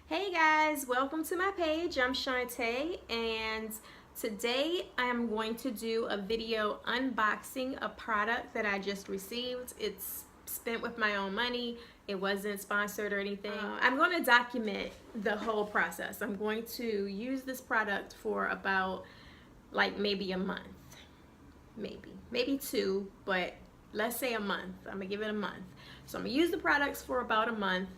Hey guys, welcome to my page. I'm Shantae, and today I am going to do a video unboxing a product that I just received. It's spent with my own money. It wasn't sponsored or anything. I'm going to document the whole process. I'm going to use this product for about maybe a month, maybe two, but let's say a month. I'm gonna give it a month. So I'm gonna use the products for about a month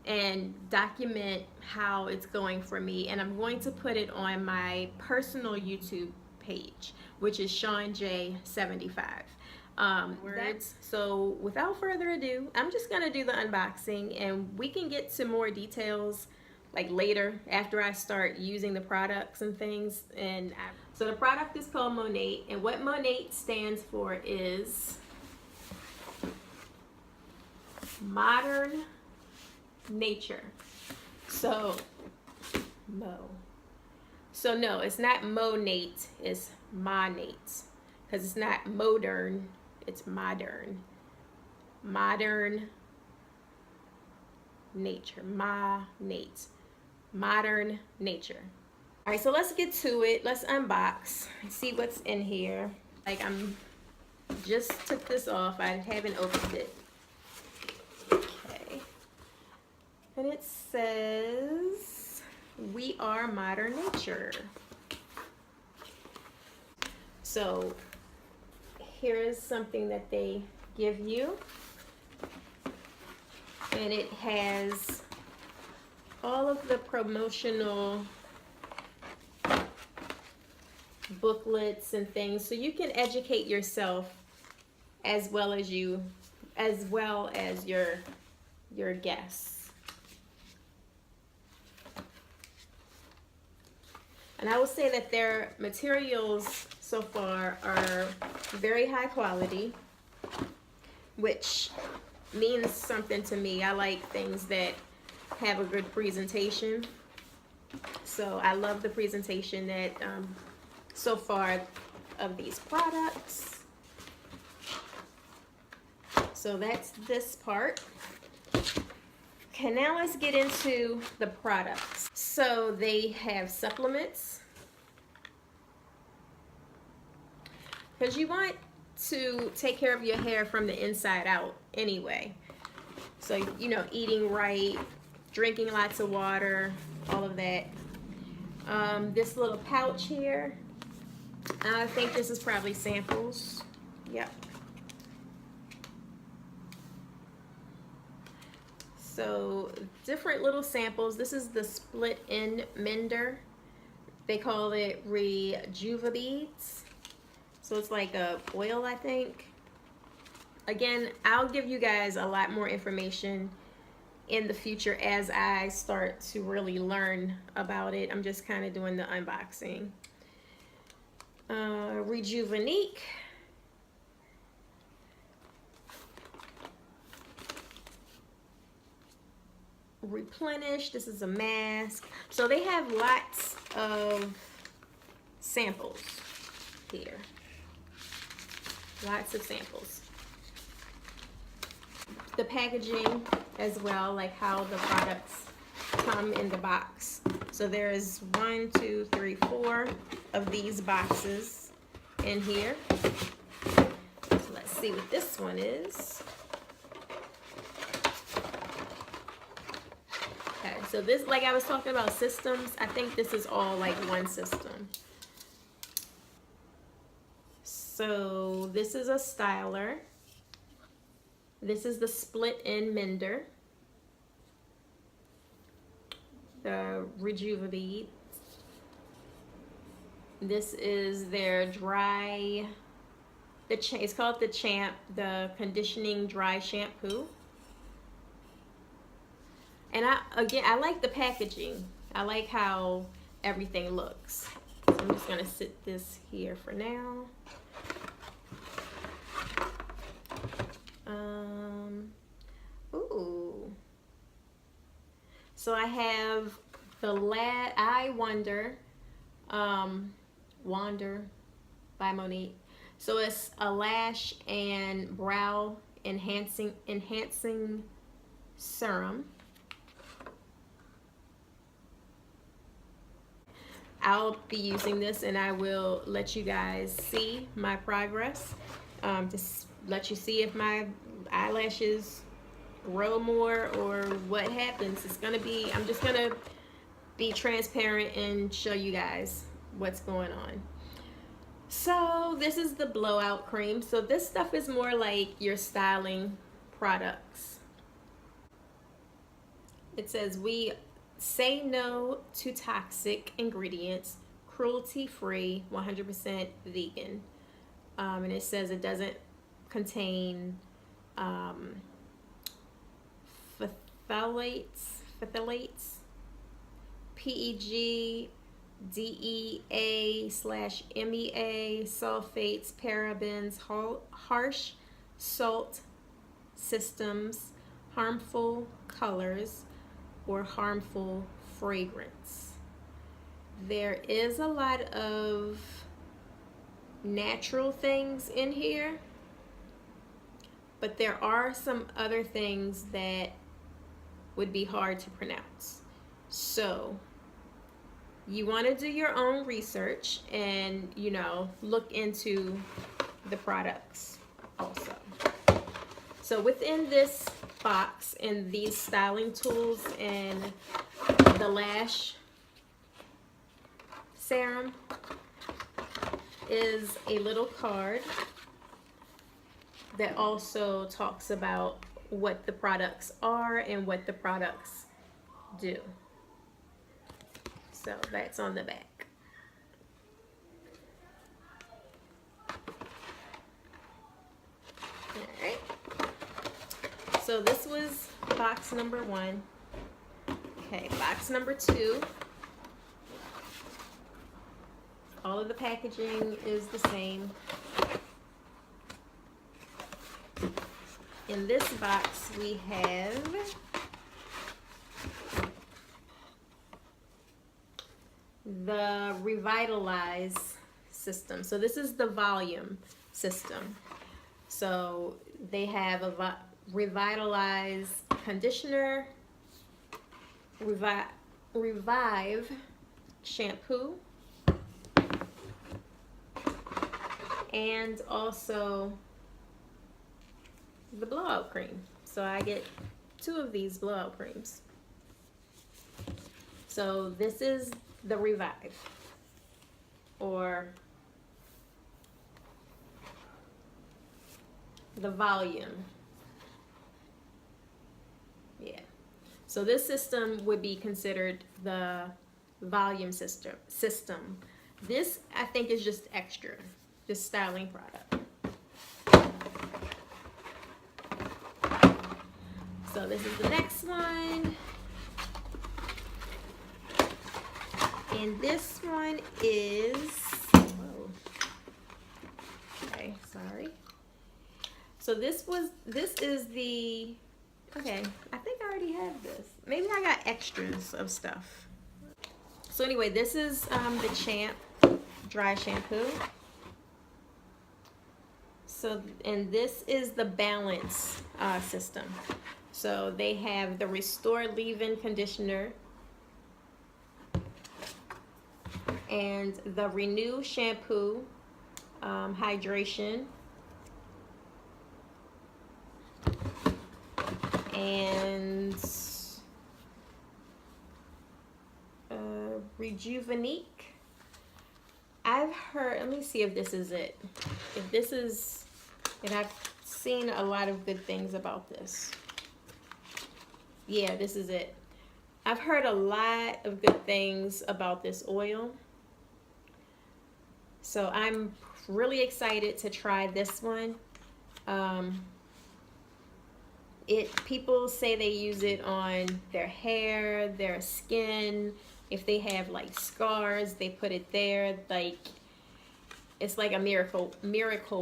and document how it's going for me, and I'm going to put it on my personal YouTube page, which is Sean J75. So without further ado, I'm just gonna do the unboxing, and we can get to more details like later after I start using the products and things. So the product is called MONAT, and what MONAT stands for is modern nature. So no, it's not MONAT, it's MONAT, because it's not modern, it's modern nature. MONAT, modern nature. All right, so let's get to it. Let's unbox and see what's in here. I'm just took this off. I haven't opened it. And it says, "We are modern nature." So here's something that they give you. And it has all of the promotional booklets and things, so you can educate yourself as well as your guests. And I will say that their materials so far are very high quality, which means something to me. I like things that have a good presentation. So I love the presentation that so far of these products. So that's this part. Okay, now let's get into the products. So they have supplements, because you want to take care of your hair from the inside out anyway. So, you know, eating right, drinking lots of water, all of that. This little pouch here, I think this is probably samples. Yep. So different little samples. This is the split-end mender. They call it Rejuvenates. So it's like a oil, I think. Again, I'll give you guys a lot more information in the future as I start to really learn about it. I'm just kind of doing the unboxing. Rejuvenate. Replenish. This is a mask. So they have lots of samples here. Lots of samples. The packaging as well, like how the products come in the box. So there's 1, 2, 3, 4 of these boxes in here. So let's see what this one is. Okay, so this, like I was talking about systems, I think this is all like one system. So this is a styler. This is the split-end mender. The Rejuvenate. This is their dry, it's called the Champ, the conditioning dry shampoo. And I like the packaging. I like how everything looks. So I'm just gonna sit this here for now. Ooh. So I have the I Wander by MONAT. So it's a lash and brow enhancing serum. I'll be using this and I will let you guys see my progress, to let you see if my eyelashes grow more or what happens. I'm just gonna be transparent and show you guys what's going on. So this is the blowout cream. So this stuff is more like your styling products. It says, we say no to toxic ingredients, cruelty-free, 100% vegan. And it says it doesn't contain phthalates, PEG, DEA/MEA, sulfates, parabens, harsh salt systems, harmful colors, or harmful fragrance. There is a lot of natural things in here, but there are some other things that would be hard to pronounce. So you want to do your own research and, you know, look into the products also. So within this box and these styling tools and the lash serum is a little card that also talks about what the products are and what the products do. So that's on the back. All right. So this was box number 1. Okay, box number 2. All of the packaging is the same. In this box we have the Revitalize system. So this is the volume system. So they have a Revitalize conditioner, Revive shampoo, and also the blowout cream. So I get 2 of these blowout creams. So this is the Revive, or the volume. Yeah. So this system would be considered the volume system. This, I think, is just extra, just styling product. So this is the next one. And this one is, whoa. Okay, sorry. So this is the, okay, I think I already have this. Maybe I got extras of stuff. So anyway, this is the Champ dry shampoo. So, and this is the Balance system. So they have the Restore Leave-In Conditioner and the Renew Shampoo Hydration, and Rejuvenate. I've heard, let me see if this is it. If this is, and I've seen a lot of good things about this. Yeah, this is it. I've heard a lot of good things about this oil. So I'm really excited to try this one. People say they use it on their hair, their skin. If they have like scars, they put it there. Like, it's like a miracle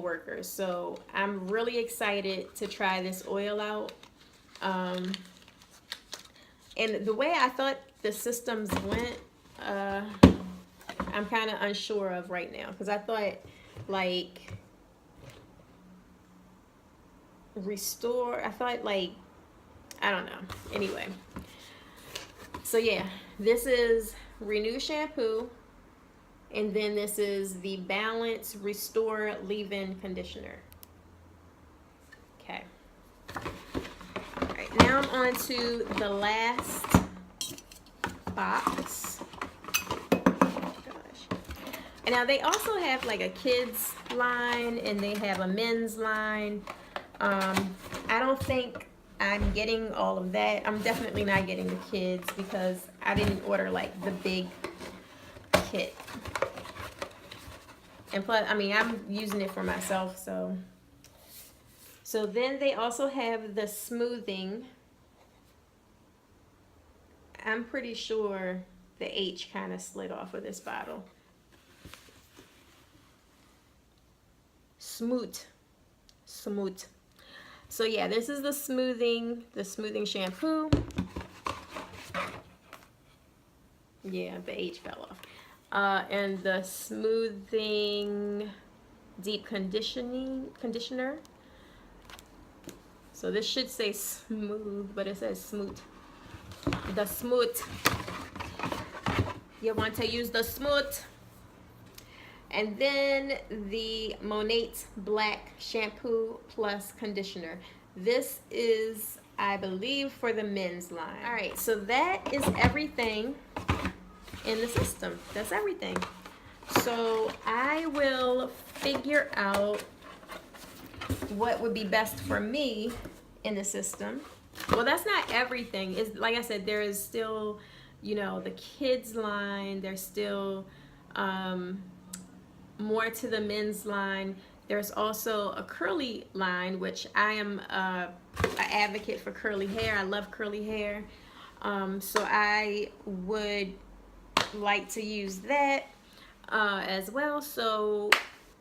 worker. So I'm really excited to try this oil out. And the way I thought the systems went, I'm kind of unsure of right now, because I thought like Restore, I thought like, I don't know. Anyway, so yeah, this is Renew Shampoo, And then this is the Balance Restore Leave-In Conditioner. Okay. All right, now I'm on to the last box. Gosh. And now they also have like a kids line and they have a men's line. I don't think I'm getting all of that. I'm definitely not getting the kids because I didn't order like the big kit. And plus, I mean, I'm using it for myself, so. So then they also have the smoothing. I'm pretty sure the H kind of slid off of this bottle. Smooth. So yeah, this is the smoothing shampoo. Yeah, the H fell off. And the smoothing deep conditioner. So this should say smooth, but it says smooth. The smooth. You want to use the smooth. And then the MONAT Black Shampoo Plus Conditioner. This is, I believe, for the men's line. All right, so that is everything in the system. That's everything. So I will figure out what would be best for me in the system. Well, that's not everything. It's, like I said, there is still, you know, the kids line. There's still more to the men's line. There's also a curly line, which I am an advocate for curly hair. I love curly hair. So I would like to use that as well. So,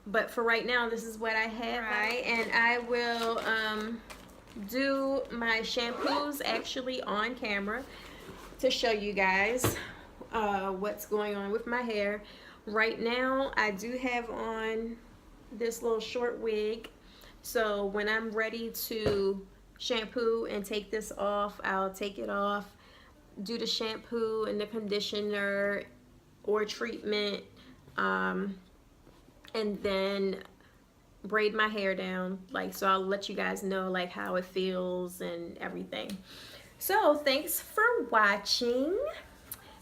but for right now, this is what I have. Right, and I will do my shampoos actually on camera to show you guys what's going on with my hair. Right now, I do have on this little short wig. So when I'm ready to shampoo and take this off, I'll take it off, do the shampoo and the conditioner or treatment, and then braid my hair down. Like, so I'll let you guys know like how it feels and everything. So thanks for watching.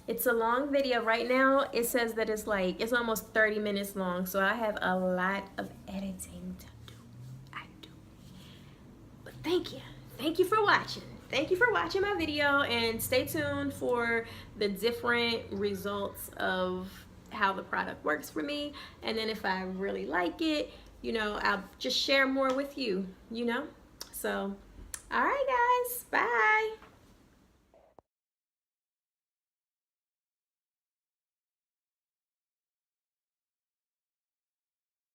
It's a long video. Right now it says that it's almost 30 minutes long, so I have a lot of editing to do. I do. But thank you for watching. Thank you for watching my video, and stay tuned for the different results of how the product works for me. And then if I really like it, you know, I'll just share more with you, you know. So all right guys, bye.